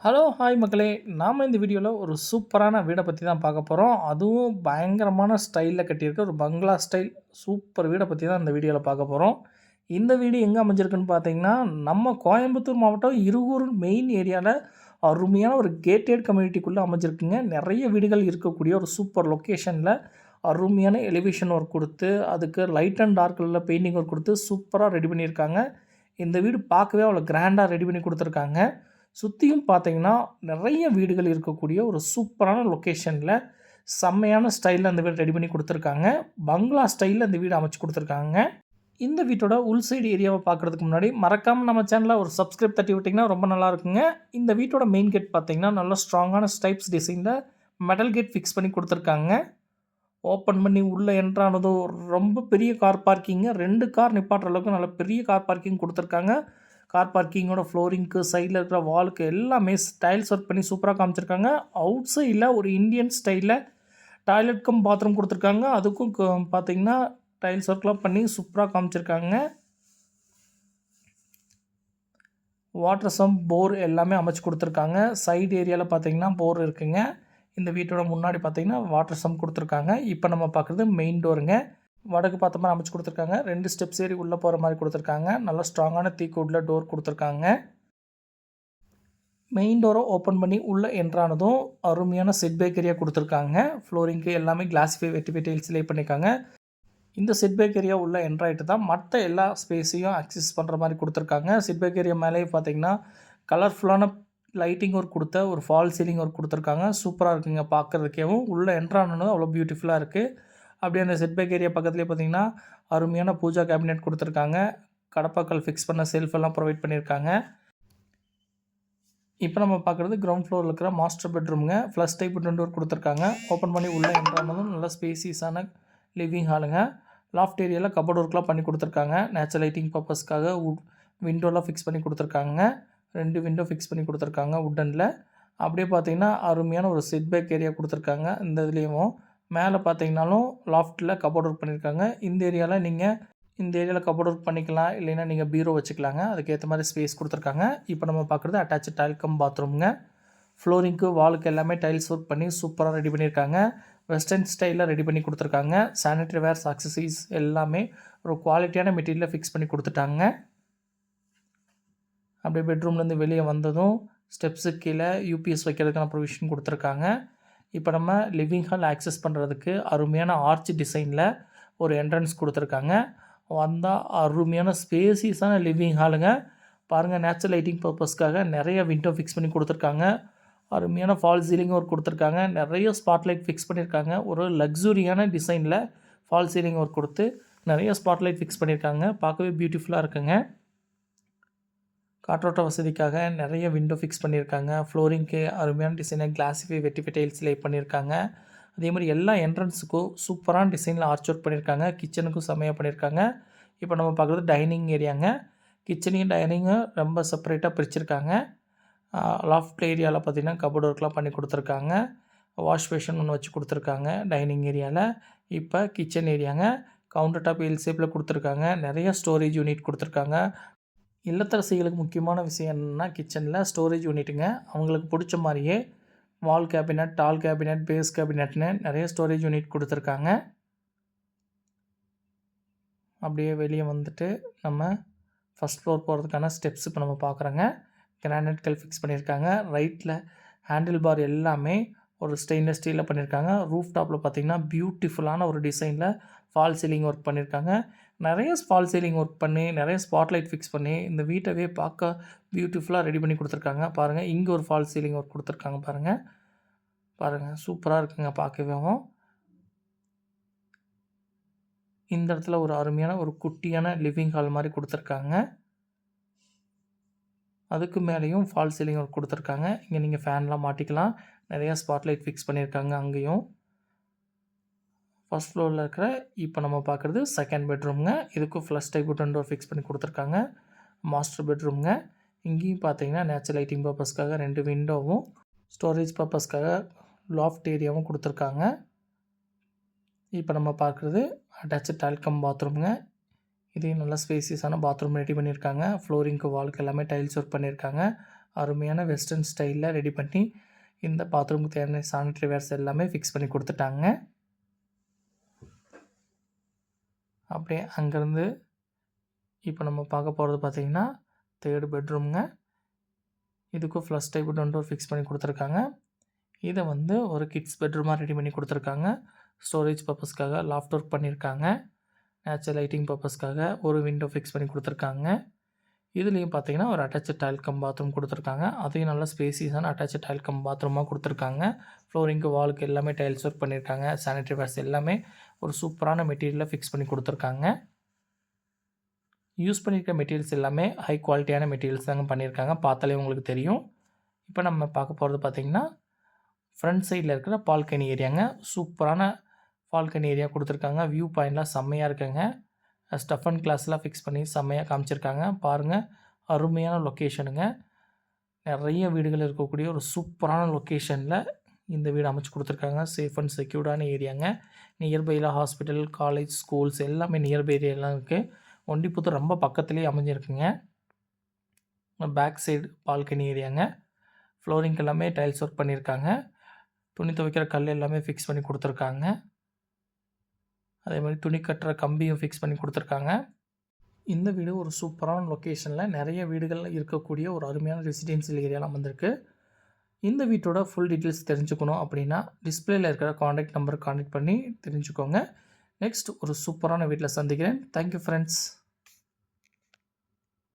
Hello, hi மக்களே! நாம இந்த வீடியோல ஒரு சூப்பரான வீட பத்தி தான் பார்க்க போறோம். அதுவும் பயங்கரமான ஸ்டைல்ல கட்டியிருக்க ஒரு பங்களா ஸ்டைல் சூப்பர் வீட பத்தி தான் இந்த வீடியோல பார்க்க போறோம். இந்த வீடு எங்க அமைஞ்சிருக்குன்னு பார்த்தீங்கன்னா, நம்ம கோயம்புத்தூர் மாவட்டம் இருகூர் மெயின் ஏரியால அருமையான ஒரு கேட்டட் கம்யூனிட்டிக்குள்ள அமைஞ்சிருக்குங்க. நெறைய வீடுகள் இருக்கக்கூடிய ஒரு சூப்பர் லொக்கேஷன்ல அருமையான எலிவேஷன் ஒர்க் குடுத்து, அதுக்கு லைட் அண்ட் டார்க் கலர்ல பெயிண்டிங் ஒர்க் குடுத்து சூப்பரா ரெடி பண்ணியிருக்காங்க. இந்த வீடு பார்க்கவே அவ்வளோ கிராண்டா ரெடி பண்ணி குடுத்துருக்காங்க. சுத்தியும் பார்த்தீங்கன்னா, நெறைய வீடுகள் இருக்கக்கூடிய ஒரு சூப்பரான லொக்கேஷன்ல, செம்மையான ஸ்டைல்ல அந்த வீடு ரெடி பண்ணி குடுத்துருக்காங்க. பங்களா ஸ்டைல்ல இந்த வீடு அமைச்சு குடுத்துருக்காங்க. இந்த வீட்டோட உள் சைடு ஏரியாவ பார்க்குறதுக்கு முன்னாடி, மறக்காம நம்ம சேனல ஒரு சப்ஸ்கிரைப் தட்டி விட்டீங்கன்னா ரொம்ப நல்லா இருக்குங்க. இந்த வீட்டோட மெயின் கேட் பார்த்தீங்கன்னா, நல்ல ஸ்ட்ராங்கான ஸ்டைப்ஸ் டிசைன்ல மெட்டல் கேட் ஃபிக்ஸ் பண்ணி குடுத்துருக்காங்க. ஓப்பன் பண்ணி உள்ள என்டர் ஆனதும் ரொம்ப பெரிய கார் பார்க்கிங்க. 2 கார் நிப்பாட்டுற அளவுக்கு நல்ல பெரிய கார் பார்க்கிங் குடுத்துருக்காங்க. கார் பார்க்கிங்கோட ஃப்ளோரிங்க்கு, சைடுல இருக்கிற வாலுக்கு எல்லாமே டைல்ஸ் ஒர்க் பண்ணி சூப்பரா காமிச்சிருக்காங்க. அவுட் சைடுல ஒரு இந்தியன் ஸ்டைல்ல டாய்லெட் கம் பாத்ரூம் குடுத்துருக்காங்க. அதுக்கும் பார்த்தீங்கன்னா, டைல்ஸ் ஒர்க்லாம் பண்ணி சூப்பரா காமிச்சிருக்காங்க. வாட்டர் சம்ப், போர் எல்லாமே அமைச்சு குடுத்துருக்காங்க. சைடு ஏரியால பார்த்தீங்கன்னா, போர் இருக்குங்க. இந்த வீட்டோட முன்னாடி பார்த்தீங்கன்னா, வாட்டர் சம்ப் குடுத்துருக்காங்க. இப்ப நம்ம பார்க்குறது மெயின் டோருங்க. வடக்கு பார்த்த மாரி அமைச்சு குடுத்துருக்காங்க. 2 ஸ்டெப்ஸ் ஏறி உள்ள போற மாரி குடுத்துருக்காங்க. நல்ல ஸ்ட்ராங்கான டீக் வுட்ல டோர் குடுத்துருக்காங்க. மெயின் டோர ஓப்பன் பண்ணி உள்ள என்டர் ஆனதும் அருமையான செட் பேக் ஏரியா குடுத்துருக்காங்க. ஃப்ளோரிங்க்கு எல்லாமே கிளாஸிஃபை வெட்டிஃபை டைல்ஸ் லே பண்ணியிருக்காங்க. இந்த செட் பேக் ஏரியா உள்ள என்டர் ஆயிட்டு தான் மத்த எல்லா ஸ்பேஸையும் அக்சஸ் பண்ற மாரி குடுத்துருக்காங்க. செட் பேக் ஏரியா மேலேயே பார்த்தீங்கன்னா, கலர்ஃபுல்லான லைட்டிங் ஒர்க் குடுத்த ஒரு ஃபால் சீலிங் ஒர்க் குடுத்துருக்காங்க. சூப்பரா இருக்குங்க பார்க்கறதுக்கேவும். உள்ள என்டர் ஆனதும் அவ்வளோ பியூட்டிஃபுல்லா இருக்கு. அப்படியே அந்த செட் பேக் ஏரியா பக்கத்திலேயே பார்த்தீங்கன்னா, அருமையான பூஜா கேபினெட் குடுத்துருக்காங்க. கடப்பாக்கல் ஃபிக்ஸ் பண்ண ஷெல்ஃப் எல்லாம் ப்ரொவைட் பண்ணியிருக்காங்க. இப்ப நம்ம பார்க்குறது கிரவுண்ட் ஃப்ளோர்ல இருக்கிற master பெட்ரூம்ங்க. Flush type wooden door குடுத்துருக்காங்க. ஓப்பன் பண்ணி உள்ள என்டர் ஆனதும் நல்ல ஸ்பேசியஸான லிவிங் ஹாலுங்க. லாஃப்ட் ஏரியால கப்போர்ட் ஒர்க்லாம் பண்ணி குடுத்துருக்காங்க. நேச்சுரல் லைட்டிங் பர்ப்பஸ்க்காக விண்டோலாம் ஃபிக்ஸ் பண்ணி குடுத்துருக்காங்க. 2 விண்டோ ஃபிக்ஸ் பண்ணி குடுத்துருக்காங்க வுட்டன்ல. அப்படியே பார்த்தீங்கன்னா, அருமையான ஒரு செட் பேக் ஏரியா குடுத்துருக்காங்க. இந்த இதுலயும் மேல பார்த்தீங்கன்னாலும் லாஃப்ட்ல கப்போர்ட் ஒர்க் பண்ணியிருக்காங்க. இந்த ஏரியால கப்போர்ட் ஒர்க் பண்ணிக்கலாம். இல்லைன்னா நீங்க பீரோ வச்சுக்கலாங்க. அதுக்கேத்த மாரி ஸ்பேஸ் குடுத்துருக்காங்க. இப்ப நம்ம பார்க்குறது அட்டாச்ட் டாய்லெட் கம் பாத்ரூம்ங்க. ஃப்ளோரிங்க்கு, வாலுக்கு எல்லாமே டைல்ஸ் ஒர்க் பண்ணி சூப்பரா ரெடி பண்ணியிருக்காங்க. வெஸ்டர்ன் ஸ்டைல்ல ரெடி பண்ணி குடுத்துருக்காங்க. சானிட்டரி வேர்ஸ், ஆக்சஸரீஸ் எல்லாமே ஒரு குவாலிட்டியான மெட்டீரியல்ல ஃபிக்ஸ் பண்ணி குடுத்துட்டாங்க. அப்படியே பெட்ரூம்லேருந்து வெளிய வந்ததும் ஸ்டெப்ஸுக்கு கீழ யூபிஎஸ் வைக்கிறதுக்கான ப்ரொவிஷன் குடுத்துருக்காங்க. இப்ப நம்ம லிவிங் ஹால் ஆக்சஸ் பண்றதுக்கு அருமையான ஆர்ச் டிசைன்ல ஒரு என்ட்ரன்ஸ் குடுத்துருக்காங்க. வந்தா அருமையான ஸ்பேசியஸான லிவிங் ஹாலுங்க. பாருங்க, நேச்சுரல் லைட்டிங் பர்ப்பஸ்க்காக நெறைய விண்டோ ஃபிக்ஸ் பண்ணி குடுத்துருக்காங்க. அருமையான ஃபால் சீலிங் ஒர்க் குடுத்துருக்காங்க. நெறைய ஸ்பாட் லைட் ஃபிக்ஸ் பண்ணியிருக்காங்க. ஒரு லக்ஸூரியான டிசைன்ல ஃபால் சீலிங் ஒர்க் குடுத்து நெறைய ஸ்பாட் லைட் ஃபிக்ஸ் பண்ணியிருக்காங்க. பார்க்கவே பியூட்டிஃபுல்லா இருக்குங்க. காற்றோட்ட வசதிக்காக நெறைய விண்டோ ஃபிக்ஸ் பண்ணியிருக்காங்க. ஃப்ளோரிங்க்கு அருமையான டிசைன்ல கிளாஸிஃபை வெட்டிஃபை டைல்ஸ் லே பண்ணியிருக்காங்க. அதே மாரி எல்லா என்ட்ரன்ஸுக்கும் சூப்பரான டிசைன்ல ஆர்ச் ஒர்க் பண்ணியிருக்காங்க. கிச்சனுக்கும் செம்மையா பண்ணியிருக்காங்க. இப்ப நம்ம பார்க்குறது டைனிங் ஏரியாங்க. கிச்சனையும் டைனிங்கும் ரொம்ப செப்பரேட்டா பிரிச்சிருக்காங்க. லாஃப்ட் ஏரியால பார்த்தீங்கன்னா, கப்போர்ட் ஒர்க்லாம் பண்ணி குடுத்துருக்காங்க. வாஷ் பேஷன் ஒண்ணு வச்சு குடுத்துருக்காங்க டைனிங் ஏரியால. இப்ப கிச்சன் ஏரியாங்க. கவுண்டர் டாப் எல் ஷேப்ல குடுத்துருக்காங்க. நெறைய ஸ்டோரேஜ் யூனிட் குடுத்துருக்காங்க. இல்லத்தரசிகளுக்கு முக்கியமான விஷயம் என்னன்னா, கிச்சன்ல ஸ்டோரேஜ் யூனிட்டுங்க. அவங்களுக்கு புடிச்ச மாரியே வால் கேபினட், டால் கேபினட், பேஸ் கேபினட்ன்னு நெறைய ஸ்டோரேஜ் யூனிட் குடுத்துருக்காங்க. அப்படியே வெளிய வந்துட்டு நம்ம ஃபர்ஸ்ட் ஃப்ளோர் போறதுக்கான ஸ்டெப்ஸ் இப்ப நம்ம பார்க்குறோங்க. கிரானைட் கல் ஃபிக்ஸ் பண்ணியிருக்காங்க. ரைட்ல ஹேண்டில் பார் எல்லாமே ஒரு ஸ்டெயின்லெஸ் ஸ்டீல்ல பண்ணியிருக்காங்க. ரூஃப் டாப்ல பார்த்தீங்கன்னா, பியூட்டிஃபுல்லான ஒரு டிசைன்ல ஃபால் சீலிங் ஒர்க் பண்ணியிருக்காங்க. நெறைய ஃபால் சீலிங் ஒர்க் பண்ணி, நெறைய ஸ்பாட் லைட் ஃபிக்ஸ் பண்ணி, இந்த வீட்டவே பார்க்க பியூட்டிஃபுல்லா ரெடி பண்ணி குடுத்துருக்காங்க. பாருங்க, இங்க ஒரு ஃபால் சீலிங் ஒர்க் குடுத்துருக்காங்க பாருங்க. பாருங்க, சூப்பரா இருக்குங்க பார்க்கவேவும். இந்த இடத்துல ஒரு அருமையான ஒரு குட்டியான லிவிங் ஹால் மாரி குடுத்துருக்காங்க. அதுக்கு மேலேயும் ஃபால் சீலிங் ஒர்க் குடுத்துருக்காங்க. இங்க நீங்க ஃபேன்லாம் மாட்டிக்கலாம். நெறைய ஸ்பாட் லைட் ஃபிக்ஸ் பண்ணியிருக்காங்க அங்கேயும். ஃபர்ஸ்ட் ஃப்ளோர்ல இருக்கிற இப்ப நம்ம பார்க்குறது செகண்ட் பெட்ரூம்ங்க. இதுக்கும் flush type wooden door fix பண்ணி குடுத்துருக்காங்க. மாஸ்டர் பெட்ரூம்ங்க. இங்கேயும் பார்த்தீங்கன்னா, நேச்சுரல் லைட்டிங் பர்ப்பஸ்க்காக 2 விண்டோவும், ஸ்டோரேஜ் பர்ப்பஸ்க்காக லாஃப்ட் ஏரியாவும் குடுத்துருக்காங்க. இப்ப நம்ம பார்க்குறது அட்டாச்ட் டாய்லெட் கம் பாத்ரூம்ங்க. இதையும் நல்லா ஸ்பேசியஸான பாத்ரூம் ரெடி பண்ணியிருக்காங்க. ஃப்ளோரிங்க்கு, வாலுக்கு எல்லாமே டைல்ஸ் ஒர்க் பண்ணியிருக்காங்க. அருமையான வெஸ்டர்ன் ஸ்டைலில் ரெடி பண்ணி இந்த பாத்ரூமுக்கு தேவையான சானிட்டரி வேர்ஸ் எல்லாமே ஃபிக்ஸ் பண்ணி கொடுத்துட்டாங்க. அப்படியே அங்கேருந்து இப்போ நம்ம பார்க்க போகிறது பார்த்திங்கன்னா 3rd பெட்ரூம்ங்க. இதுக்கும் ஃப்ளஷ் டைப் டோர் ஃபிக்ஸ் பண்ணி கொடுத்துருக்காங்க. இதை வந்து ஒரு கிட்ஸ் பெட்ரூமாக ரெடி பண்ணி கொடுத்துருக்காங்க. ஸ்டோரேஜ் பர்பஸ்க்காக லாஃப்ட் ஒர்க் பண்ணியிருக்காங்க. நேச்சுரல் லைட்டிங் பர்பஸ்க்காக ஒரு விண்டோ ஃபிக்ஸ் பண்ணி கொடுத்துருக்காங்க. இதுலேயும் பார்த்தீங்கன்னா ஒரு அட்டாச்சு டைல் கம் பாத்ரூம் கொடுத்துருக்காங்க. அதையும் நல்லா ஸ்பேசியஸான அட்டாச்சு டைல் கம் பாத்ரூமாக கொடுத்துருக்காங்க. ஃப்ளோரிங்க்கு வாலுக்கு எல்லாமே டைல்ஸ் ஒர்க் பண்ணியிருக்காங்க. சானிட்டரி வேர்ஸ் எல்லாமே ஒரு சூப்பரான மெட்டீரியலில் ஃபிக்ஸ் பண்ணி கொடுத்துருக்காங்க. யூஸ் பண்ணியிருக்க மெட்டீரியல்ஸ் எல்லாமே ஹை குவாலிட்டியான மெட்டீரியல்ஸ் தாங்க பண்ணியிருக்காங்க. பார்த்தாலே உங்களுக்கு தெரியும். இப்போ நம்ம பார்க்க போகிறது பார்த்திங்கன்னா ஃப்ரண்ட் சைடில் இருக்கிற பால்கனி ஏரியாங்க. சூப்பரான பால்கனி ஏரியா கொடுத்துருக்காங்க. வியூ பாயிண்ட்லாம் செம்மையாக இருக்குங்க. ஸ்டஃப் அண்ட் கிளாஸ்லாம் ஃபிக்ஸ் பண்ணி செம்மையாக காமிச்சிருக்காங்க. பாருங்கள், அருமையான லொக்கேஷனுங்க. நிறைய வீடுகள் இருக்கக்கூடிய ஒரு சூப்பரான லொக்கேஷனில் இந்த வீடு அமைச்சு கொடுத்துருக்காங்க. சேஃப் அண்ட் செக்யூர்டான ஏரியாங்க. நியர்பையில் ஹாஸ்பிட்டல், காலேஜ், ஸ்கூல்ஸ் எல்லாமே நியர்பை ஏரியாலாம் இருக்குது. ஒண்டிப்புத்தூர் ரொம்ப பக்கத்துலேயே அமைஞ்சிருக்குங்க. பேக் சைடு பால்கனி ஏரியாங்க. ஃப்ளோரிங்க்கு எல்லாமே டைல்ஸ் ஒர்க் பண்ணியிருக்காங்க. துணி துவைக்கிற கல் எல்லாமே ஃபிக்ஸ் பண்ணி கொடுத்துருக்காங்க. அதே மாதிரி துணி கட்டுற கம்பியும் ஃபிக்ஸ் பண்ணி கொடுத்துருக்காங்க. இந்த வீடு ஒரு சூப்பரான லொக்கேஷனில் நிறைய வீடுகள் இருக்கக்கூடிய ஒரு அருமையான ரெசிடென்சியல் ஏரியாலாம் வந்திருக்கு. இந்த வீட்டோட ஃபுல் டீட்டெயில்ஸ் தெரிஞ்சுக்கணும் அப்படின்னா டிஸ்பிளேயில் இருக்கிற காண்டாக்ட் நம்பருக்கு காண்டாக்ட் பண்ணி தெரிஞ்சுக்கோங்க. நெக்ஸ்ட் ஒரு சூப்பரான வீட்டில் சந்திக்கிறேன். Thank you friends.